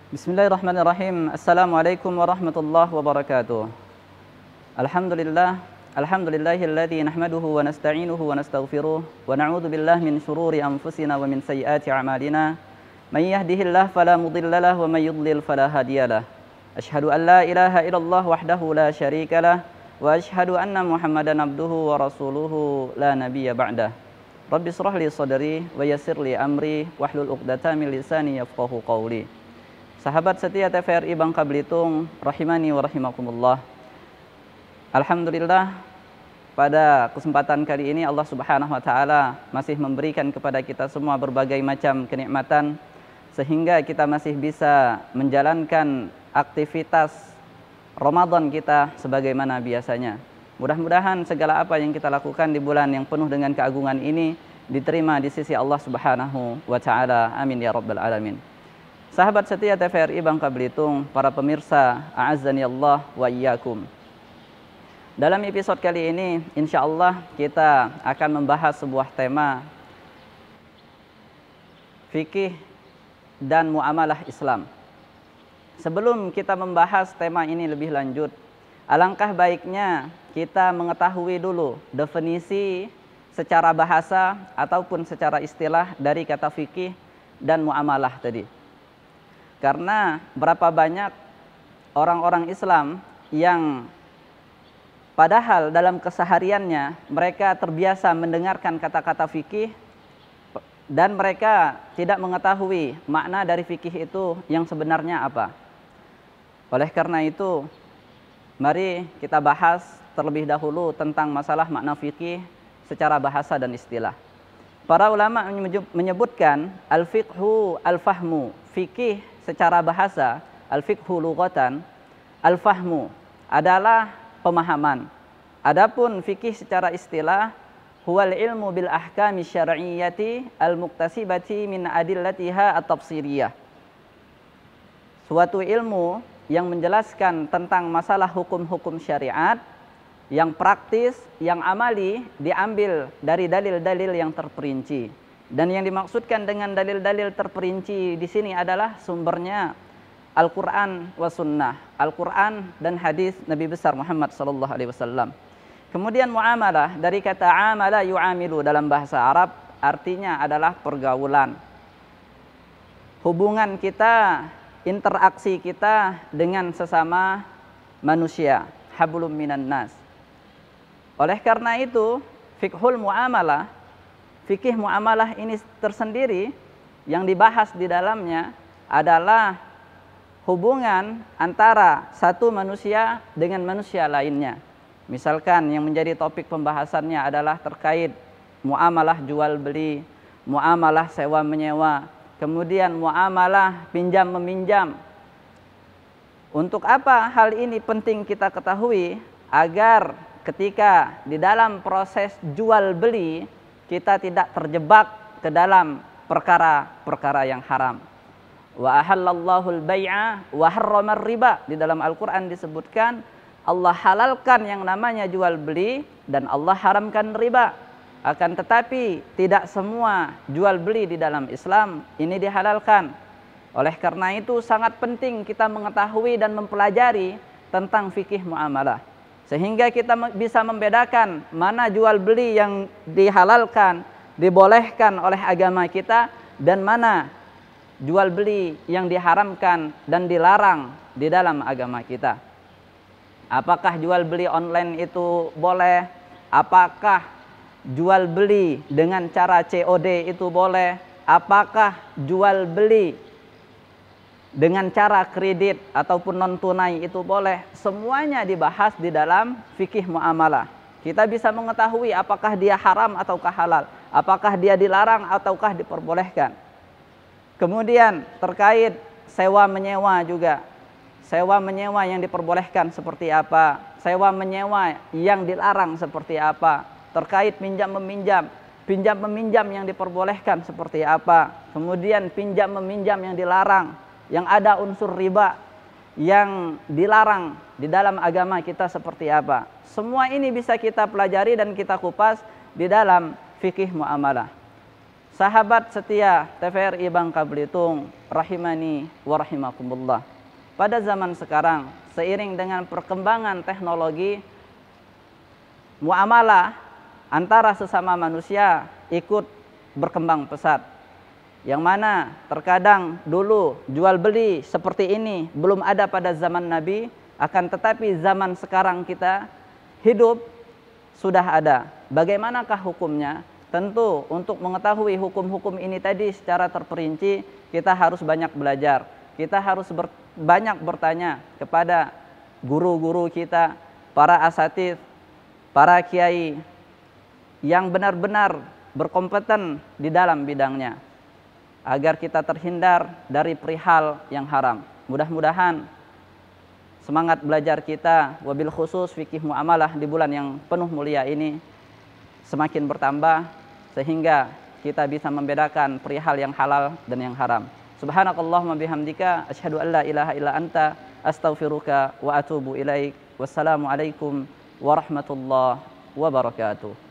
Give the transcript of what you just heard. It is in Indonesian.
Bismillahirrahmanirrahim. Assalamualaikum warahmatullahi wabarakatuh. Alhamdulillah, alhamdulillahilladzi nahmaduhu wa nasta'inuhu wa nastaghfiruh wa na'udzu billahi min shururi anfusina wa min sayyiati a'malina. May yahdihillahu fala mudilla lahu wa may yudlil fala hadiyalah. Asyhadu an la ilaha illallah wahdahu la syarikalah wa asyhadu anna Muhammadan abduhu wa rasuluhu la nabiyya ba'dah. Rabbi shrah li sadri wa yassir li amri wahlul 'uqdatam min lisani yafqahu qawli. Sahabat setia TVRI Bangka Belitung, rahimani wa rahimakumullah. Alhamdulillah, pada kesempatan kali ini Allah Subhanahu wa taala masih memberikan kepada kita semua berbagai macam kenikmatan sehingga kita masih bisa menjalankan aktivitas Ramadan kita sebagaimana biasanya. Mudah-mudahan segala apa yang kita lakukan di bulan yang penuh dengan keagungan ini diterima di sisi Allah Subhanahu wa taala. Amin ya rabbal alamin. Sahabat setia TVRI Bangka Belitung, para pemirsa, a'azzani Allah wa iyyakum. Dalam episode kali ini, insya Allah kita akan membahas sebuah tema fikih dan muamalah Islam. Sebelum kita membahas tema ini lebih lanjut, alangkah baiknya kita mengetahui dulu definisi secara bahasa ataupun secara istilah dari kata fikih dan muamalah tadi. Karena berapa banyak orang-orang Islam yang padahal dalam kesehariannya mereka terbiasa mendengarkan kata-kata fikih dan mereka tidak mengetahui makna dari fikih itu yang sebenarnya apa. Oleh karena itu, mari kita bahas terlebih dahulu tentang masalah makna fikih secara bahasa dan istilah. Para ulama menyebutkan al-fiqhu al-fahmu, fikih secara bahasa, al-fiqhu lughatan, al-fahmu adalah pemahaman. Adapun fikih secara istilah, huwal ilmu bil ahkami syar'iyyati al-muktasibati min adillatiha at-tafsiriyah. Suatu ilmu yang menjelaskan tentang masalah hukum-hukum syariat yang praktis, yang amali, diambil dari dalil-dalil yang terperinci. Dan yang dimaksudkan dengan dalil-dalil terperinci di sini adalah sumbernya Al-Quran wa Sunnah, Al-Quran dan hadis Nabi besar Muhammad sallallahu alaihi wasallam. Kemudian muamalah, dari kata amala yu'amilu dalam bahasa Arab, artinya adalah pergaulan. Hubungan kita, interaksi kita dengan sesama manusia, hablum minan nas. Oleh karena itu, fiqhul muamalah, fikih muamalah ini tersendiri yang dibahas di dalamnya adalah hubungan antara satu manusia dengan manusia lainnya. Misalkan yang menjadi topik pembahasannya adalah terkait muamalah jual beli, muamalah sewa menyewa, kemudian muamalah pinjam meminjam. Untuk apa hal ini penting kita ketahui agar ketika di dalam proses jual beli kita tidak terjebak ke dalam perkara-perkara yang haram. Wa ahallallahu al-bai'a wa harrama riba. Di dalam Al-Qur'an disebutkan Allah halalkan yang namanya jual beli dan Allah haramkan riba. Akan tetapi tidak semua jual beli di dalam Islam ini dihalalkan. Oleh karena itu sangat penting kita mengetahui dan mempelajari tentang fikih muamalah, sehingga kita bisa membedakan mana jual beli yang dihalalkan, dibolehkan oleh agama kita, dan mana jual beli yang diharamkan dan dilarang di dalam agama kita. Apakah jual beli online itu boleh? Apakah jual beli dengan cara COD itu boleh? Apakah jual beli dengan cara kredit ataupun non tunai itu boleh? Semuanya dibahas di dalam fikih muamalah. Kita bisa mengetahui apakah dia haram ataukah halal, apakah dia dilarang ataukah diperbolehkan. Kemudian terkait sewa menyewa juga. Sewa menyewa yang diperbolehkan seperti apa? Sewa menyewa yang dilarang seperti apa? Terkait pinjam meminjam. Pinjam meminjam yang diperbolehkan seperti apa? Kemudian pinjam meminjam yang dilarang, yang ada unsur riba, yang dilarang di dalam agama kita seperti apa. Semua ini bisa kita pelajari dan kita kupas di dalam fikih muamalah. sahabat setia TVRI Bangka Belitung rahimani wa rahimakumullah. Pada zaman sekarang, seiring dengan perkembangan teknologi, muamalah antara sesama manusia ikut berkembang pesat. Yang mana terkadang dulu jual beli seperti ini belum ada pada zaman Nabi, akan tetapi zaman sekarang kita hidup sudah ada. Bagaimanakah hukumnya? Tentu untuk mengetahui hukum-hukum ini tadi secara terperinci, kita harus banyak belajar. Kita harus banyak bertanya kepada guru-guru kita, para asatidz, para kiai yang benar-benar berkompeten di dalam bidangnya, agar kita terhindar dari perihal yang haram. Mudah-mudahan semangat belajar kita, wabil khusus fikih muamalah di bulan yang penuh mulia ini semakin bertambah, sehingga kita bisa membedakan perihal yang halal dan yang haram. Subhanakallahumma bihamdika asyhadu an la ilaha illa anta astaghfiruka wa atubu ilaik. Wassalamualaikum warahmatullahi wabarakatuh.